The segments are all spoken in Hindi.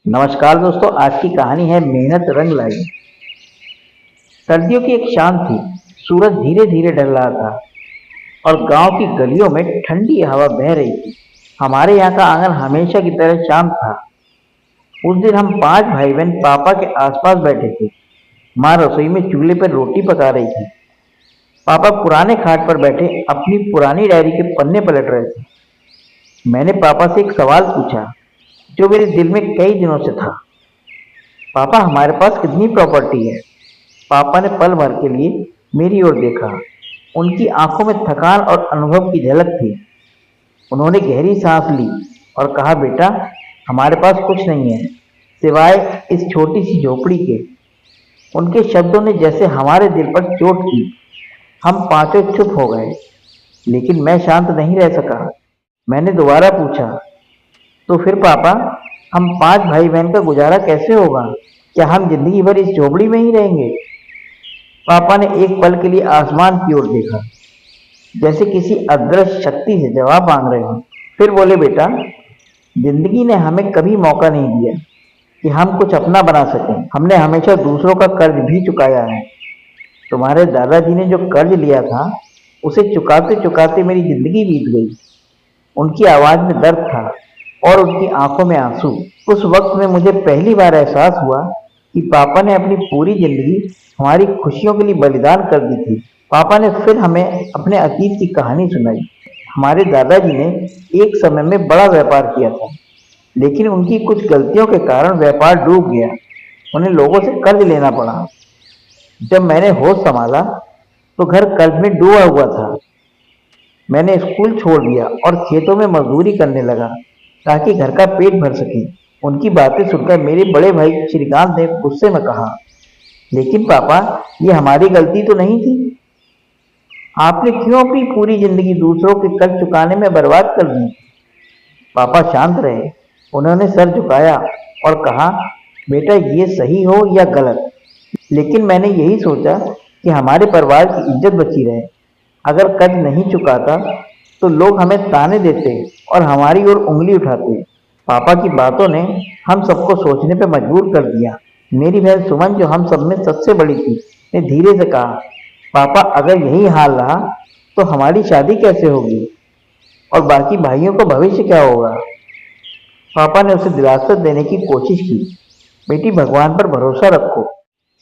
नमस्कार दोस्तों, आज की कहानी है मेहनत रंग लाई। सर्दियों की एक शाम थी। सूरज धीरे धीरे ढल रहा था और गांव की गलियों में ठंडी हवा बह रही थी। हमारे यहाँ का आंगन हमेशा की तरह शांत था। उस दिन हम पांच भाई बहन पापा के आसपास बैठे थे। माँ रसोई में चूल्हे पर रोटी पका रही थी। पापा पुराने खाट पर बैठे अपनी पुरानी डायरी के पन्ने पलट रहे थे। मैंने पापा से एक सवाल पूछा जो मेरे दिल में कई दिनों से था। पापा, हमारे पास कितनी प्रॉपर्टी है? पापा ने पल भर के लिए मेरी ओर देखा। उनकी आंखों में थकान और अनुभव की झलक थी। उन्होंने गहरी सांस ली और कहा, बेटा, हमारे पास कुछ नहीं है सिवाय इस छोटी सी झोपड़ी के। उनके शब्दों ने जैसे हमारे दिल पर चोट की। हम पांचों चुप हो गए, लेकिन मैं शांत नहीं रह सका। मैंने दोबारा पूछा, तो फिर पापा, हम पांच भाई बहन का गुजारा कैसे होगा? क्या हम जिंदगी भर इस झोपड़ी में ही रहेंगे? पापा ने एक पल के लिए आसमान की ओर देखा, जैसे किसी अदृश्य शक्ति से जवाब मांग रहे हो। फिर बोले, बेटा, जिंदगी ने हमें कभी मौका नहीं दिया कि हम कुछ अपना बना सकें। हमने हमेशा दूसरों का कर्ज भी चुकाया है। तुम्हारे दादाजी ने जो कर्ज लिया था, उसे चुकाते चुकाते मेरी जिंदगी बीत गई। उनकी आवाज में दर्द था और उनकी आंखों में आंसू। उस वक्त में मुझे पहली बार एहसास हुआ कि पापा ने अपनी पूरी जिंदगी हमारी खुशियों के लिए बलिदान कर दी थी। पापा ने फिर हमें अपने अतीत की कहानी सुनाई। हमारे दादाजी ने एक समय में बड़ा व्यापार किया था, लेकिन उनकी कुछ गलतियों के कारण व्यापार डूब गया। उन्हें लोगों से कर्ज लेना पड़ा। जब मैंने होश संभाला तो घर कर्ज में डूबा हुआ था। मैंने स्कूल छोड़ दिया और खेतों में मजदूरी करने लगा ताकि घर का पेट भर सके। उनकी बातें सुनकर मेरे बड़े भाई श्रीकांत ने गुस्से में कहा, लेकिन पापा, ये हमारी गलती तो नहीं थी। आपने क्यों अपनी पूरी जिंदगी दूसरों के कर्ज चुकाने में बर्बाद कर दी? पापा शांत रहे। उन्होंने सर झुकाया और कहा, बेटा, ये सही हो या गलत, लेकिन मैंने यही सोचा कि हमारे परिवार की इज्जत बची रहे। अगर कर्ज नहीं चुकाता तो लोग हमें ताने देते और हमारी ओर उंगली उठाते। पापा की बातों ने हम सबको सोचने पर मजबूर कर दिया। मेरी बहन सुमन, जो हम सब में सबसे बड़ी थी, ने धीरे से कहा, पापा, अगर यही हाल रहा तो हमारी शादी कैसे होगी और बाकी भाइयों का भविष्य क्या होगा? पापा ने उसे दिलासा देने की कोशिश की, बेटी, भगवान पर भरोसा रखो,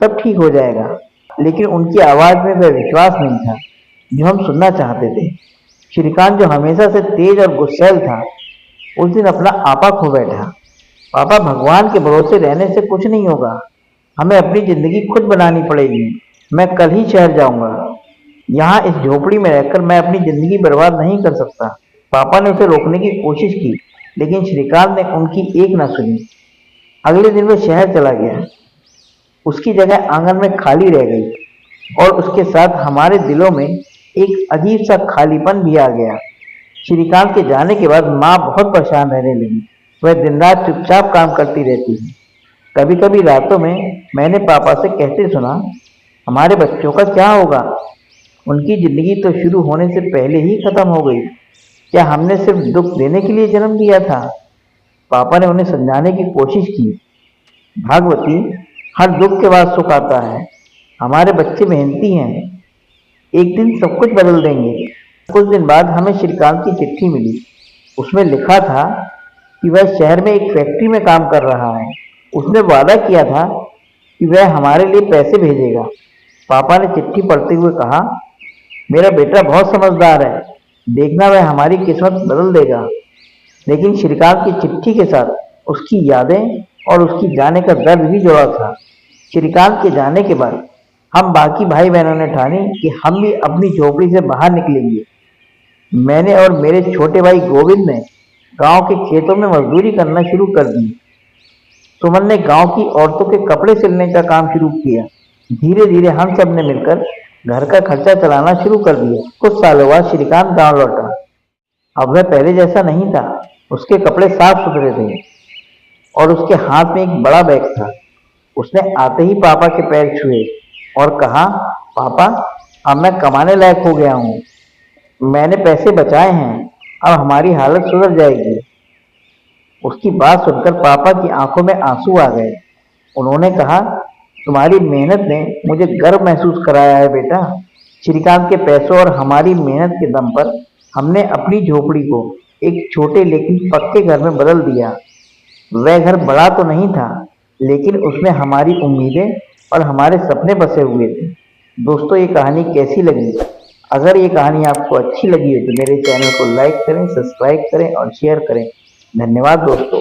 सब ठीक हो जाएगा। लेकिन उनकी आवाज में वह विश्वास नहीं था जो हम सुनना चाहते थे। श्रीकांत, जो हमेशा से तेज और गुस्सैल था, उस दिन अपना आपा खो बैठा। पापा, भगवान के भरोसे रहने से कुछ नहीं होगा। हमें अपनी जिंदगी खुद बनानी पड़ेगी। मैं कल ही शहर जाऊंगा। यहाँ इस झोपड़ी में रहकर मैं अपनी जिंदगी बर्बाद नहीं कर सकता। पापा ने उसे रोकने की कोशिश की, लेकिन श्रीकांत ने उनकी एक ना सुनी। अगले दिन वह शहर चला गया। उसकी जगह आंगन में खाली रह गई और उसके साथ हमारे दिलों में एक अजीब सा खालीपन भी आ गया। श्रीकांत के जाने के बाद माँ बहुत परेशान रहने लगी। वह दिन रात चुपचाप काम करती रहती है। कभी कभी रातों में मैंने पापा से कहते सुना, हमारे बच्चों का क्या होगा? उनकी जिंदगी तो शुरू होने से पहले ही खत्म हो गई। क्या हमने सिर्फ दुख देने के लिए जन्म लिया था? पापा ने उन्हें समझाने की कोशिश की, भागवती, हर दुख के बाद सुख आता है। हमारे बच्चे मेहनती हैं, एक दिन सब कुछ बदल देंगे। कुछ दिन बाद हमें श्रीकांत की चिट्ठी मिली। उसमें लिखा था कि वह शहर में एक फैक्ट्री में काम कर रहा है। उसने वादा किया था कि वह हमारे लिए पैसे भेजेगा। पापा ने चिट्ठी पढ़ते हुए कहा, मेरा बेटा बहुत समझदार है, देखना वह हमारी किस्मत बदल देगा। लेकिन श्रीकांत की चिट्ठी के साथ उसकी यादें और उसकी जाने का दर्द भी जुड़ा था। श्रीकांत के जाने के बाद हम बाकी भाई बहनों ने ठानी कि हम भी अपनी झोपड़ी से बाहर निकलेंगे। मैंने और मेरे छोटे भाई गोविंद ने गांव के खेतों में मजदूरी करना शुरू कर दी। सुमन ने गांव की औरतों के कपड़े सिलने का काम शुरू किया। धीरे धीरे हम सब ने मिलकर घर का खर्चा चलाना शुरू कर दिया। कुछ सालों बाद श्रीकांत गांव लौटा। अब वह पहले जैसा नहीं था। उसके कपड़े साफ सुथरे थे और उसके हाथ में एक बड़ा बैग था। उसने आते ही पापा के पैर छुए और कहा, पापा, अब मैं कमाने लायक हो गया हूँ। मैंने पैसे बचाए हैं, अब हमारी हालत सुधर जाएगी। उसकी बात सुनकर पापा की आंखों में आंसू आ गए। उन्होंने कहा, तुम्हारी मेहनत ने मुझे गर्व महसूस कराया है बेटा। श्रीकांत के पैसों और हमारी मेहनत के दम पर हमने अपनी झोपड़ी को एक छोटे लेकिन पक्के घर में बदल दिया। वह घर बड़ा तो नहीं था, लेकिन उसमें हमारी उम्मीदें और हमारे सपने बसे हुए थे। दोस्तों, ये कहानी कैसी लगी? अगर ये कहानी आपको अच्छी लगी है तो मेरे चैनल को लाइक करें, सब्सक्राइब करें और शेयर करें। धन्यवाद दोस्तों।